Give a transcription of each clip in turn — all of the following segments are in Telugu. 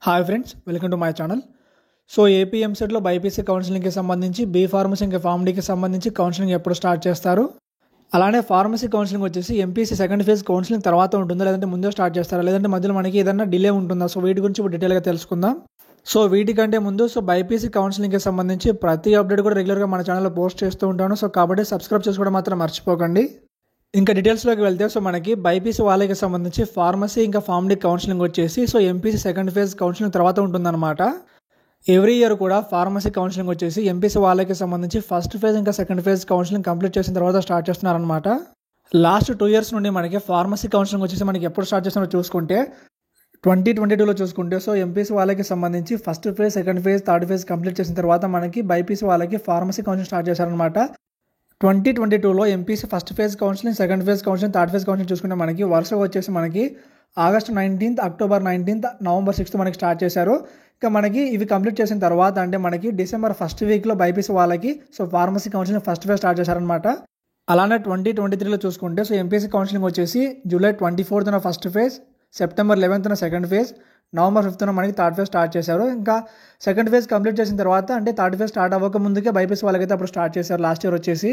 Hi friends, welcome to my channel. So AP ఎంసెట్లో బైపీసీ కౌన్సిలింగ్కి సంబంధించి బీ ఫార్మసీ ఇంకా ఫార్మ్ డీకి సంబంధించి కౌన్సిలింగ్ ఎప్పుడు స్టార్ట్ చేస్తారు, అలానే ఫార్మసీ కౌన్సిలింగ్ వచ్చేసి ఎంపీసీ సెకండ్ ఫేజ్ కౌన్సిలింగ్ తర్వాత ఉంటుందా, లేదంటే ముందే స్టార్ట్ చేస్తారా, లేదంటే మధ్యలో మనకి ఏదైనా డిలే ఉంటుందా? సో వీటి గురించి ఇప్పుడు డీటెయిల్గా తెలుసుకుందాం. సో వీటికంటే ముందు బైపీసీ కౌన్సిలింగ్కి సంబంధించి ప్రతి అప్డేట్ కూడా రెగ్యులర్గా మన ఛానల్లో పోస్ట్ చేస్తూ ఉంటాను. సో కాబట్టి సబ్స్క్రైబ్ చేసుకోవడం మాత్రం మర్చిపోకండి. ఇంకా డీటెయిల్స్లోకి వెళ్తే మనకి బైపీసీ వాళ్ళకి సంబంధించి ఫార్మసీ ఇంకా ఫార్మ్ డీ కౌన్సిలింగ్ వచ్చేసి ఎంపీసీ సెకండ్ ఫేజ్ కౌన్సిలింగ్ తర్వాత ఉంటుందన్నమాట. ఎవ్రీ ఇయర్ కూడా ఫార్మసీ కౌన్సిలింగ్ వచ్చేసి ఎంపీసీ వాళ్ళకి సంబంధించి ఫస్ట్ ఫేజ్ ఇంకా సెకండ్ ఫేజ్ కౌన్సిలింగ్ కంప్లీట్ చేసిన తర్వాత స్టార్ట్ చేస్తున్నారనమాట. లాస్ట్ 2 years నుండి మనకి ఫార్మసీ కౌన్సిలింగ్ వచ్చేసి మనకి ఎప్పుడు స్టార్ట్ చేస్తున్నారో చూసుకుంటే 2022లో చూసుకుంటే ఎంపీసీ వాళ్ళకి సంబంధించి first phase second phase third phase complete చేసిన తర్వాత మనకి బైపీసీ వాళ్ళకి ఫార్మసీ కౌన్సిలింగ్ స్టార్ట్ చేశారనమాట. 2022లో MPC first phase counselling, second phase counselling, third phase counselling చూసుకుంటే మనకి వరుసగా వచ్చేసి మనకి August 19th, October 19th, November 6th మనకి స్టార్ట్ చేశారు. ఇంకా మనకి ఇవి కంప్లీట్ చేసిన తర్వాత అంటే మనకి డిసెంబర్ ఫస్ట్ వీక్లో బైపీసీ వాళ్ళకి pharmacy counselling first phase start చేశారనమాట. అలానే 2023లో చూసుకుంటే ఎంపీసీ కౌన్సిలింగ్ వచ్చేసి July 24th first phase, September 11th second phase, November 5th మనకి థర్డ్ ఫేజ్ స్టార్ట్ చేశారు. ఇంకా సెకండ్ ఫేజ్ కంప్లీట్ చేసిన తర్వాత అంటే థర్డ్ ఫేజ్ స్టార్ట్ అవ్వక ముందుకే బైపీసీ వాళ్ళకైతే అప్పుడు స్టార్ట్ చేశారు లాస్ట్ ఇయర్ వచ్చేసి.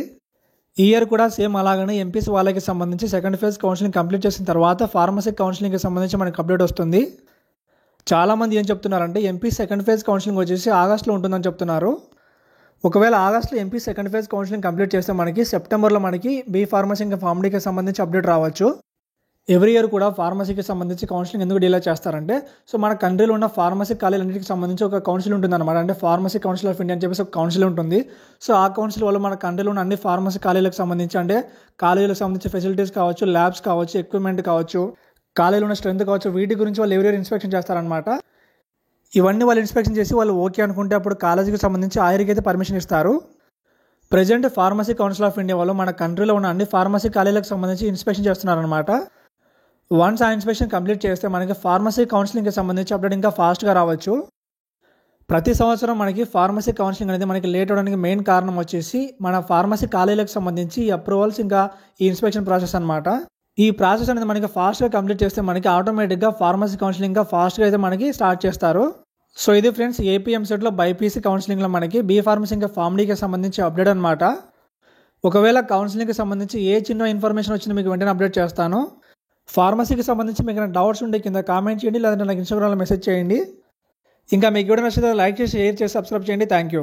ఈ ఇయర్ కూడా సేమ్ అలాగనే ఎంపీసీ వాళ్ళకి సంబంధించి సెకండ్ ఫేజ్ కౌన్సిలింగ్ కంప్లీట్ చేసిన తర్వాత ఫార్మసీ కౌన్సిలింగ్కి సంబంధించి మనకి అప్డేట్ వస్తుంది. చాలామంది ఏం చెప్తున్నారంటే ఎంపీ సెకండ్ ఫేజ్ కౌన్సిలింగ్ వచ్చేసి ఆగస్ట్లో ఉంటుందని చెప్తున్నారు. ఒకవేళ ఆగస్ట్లో MP second phase counselling complete చేస్తే మనకి సెప్టెంబర్లో మనకి బీ ఫార్మసీ ఇంకా ఫార్మ్ డీకి సంబంధించి అప్డేట్ రావచ్చు. ఎవ్రీ ఇయర్ కూడా ఫార్మసీకి సంబంధించి కౌన్సిలింగ్ ఎందుకు డిలే చేస్తారంటే మన కంట్రీలో ఉన్న ఫార్మసీ కాలేజీలన్నిటికి సంబంధించి ఒక కౌన్సిల్ ఉంటుందన్నమాట. అంటే ఫార్మసీ కౌన్సిల్ ఆఫ్ ఇండియా అని చెప్పేసి ఒక కౌన్సిల్ ఉంటుంది. ఆ కౌన్సిల్ వల్ల మన కంట్రీలో ఉన్న అన్ని ఫార్మసీ కాలేజీలకు సంబంధించి అంటే కాలేజీలకు సంబంధించి ఫెసిలిటీస్ కావచ్చు, ల్యాబ్స్ కావచ్చు, ఎక్విప్మెంట్ కావచ్చు, కాలేజీలో ఉన్న స్ట్రెంత్ కావచ్చు, వీటి గురించి వాళ్ళు ఎవరి ఇన్స్పెక్షన్ చేస్తారనమాట. ఇవన్నీ వాళ్ళు ఇన్స్పెక్షన్ చేసి వాళ్ళు ఓకే అనుకుంటే అప్పుడు కాలేజీకి సంబంధించి ఆయిర్కి అయితే పర్మిషన్ ఇస్తారు. Present pharmacy council of India వాళ్ళు మన కంట్రీలో ఉన్న అన్ని ఫార్మసీ కాలేజీలకు సంబంధించి ఇన్స్పెక్షన్ చేస్తున్నారనమాట. వన్స్ ఆ ఇన్స్పెక్షన్ కంప్లీట్ చేస్తే మనకి ఫార్మసీ కౌన్సిలింగ్కి సంబంధించి అప్డేట్ ఇంకా ఫాస్ట్గా రావచ్చు. ప్రతి సంవత్సరం మనకి ఫార్మసీ కౌన్సిలింగ్ అనేది మనకి లేట్ అవడానికి మెయిన్ కారణం వచ్చేసి మన ఫార్మసీ కాలేజీలకు సంబంధించి ఈ అప్రూవల్స్ ఇంకా ఈ ఇన్స్పెక్షన్ ప్రాసెస్ అనమాట. ఈ ప్రాసెస్ అనేది మనకి ఫాస్ట్గా కంప్లీట్ చేస్తే మనకి ఆటోమేటిక్గా ఫార్మసీ కౌన్సిలింగ్ ఇంకా ఫాస్ట్గా అయితే మనకి స్టార్ట్ చేస్తారు. ఇది ఫ్రెండ్స్ ఏపీ ఎంసెట్లో బైపీసీ కౌన్సిలింగ్లో మనకి బీ ఫార్మసీ ఇంకా ఫార్మ్ డీకి సంబంధించి అప్డేట్ అనమాట. ఒకవేళ కౌన్సిలింగ్కి సంబంధించి ఏ చిన్న ఇన్ఫర్మేషన్ వచ్చినా మీకు వెంటనే అప్డేట్ చేస్తాను. ఫార్మసీకి సంబంధించి మీకు ఏమైనా డౌట్స్ ఉంటే కింద కామెంట్ చేయండి, లేదంటే నాకు ఇన్స్టాగ్రామ్లో మెసేజ్ చేయండి. ఇంకా మీకు వీడియో నచ్చితే లైక్ చేసి, షేర్ చేసి, సబ్స్క్రైబ్ చేయండి. Thank you.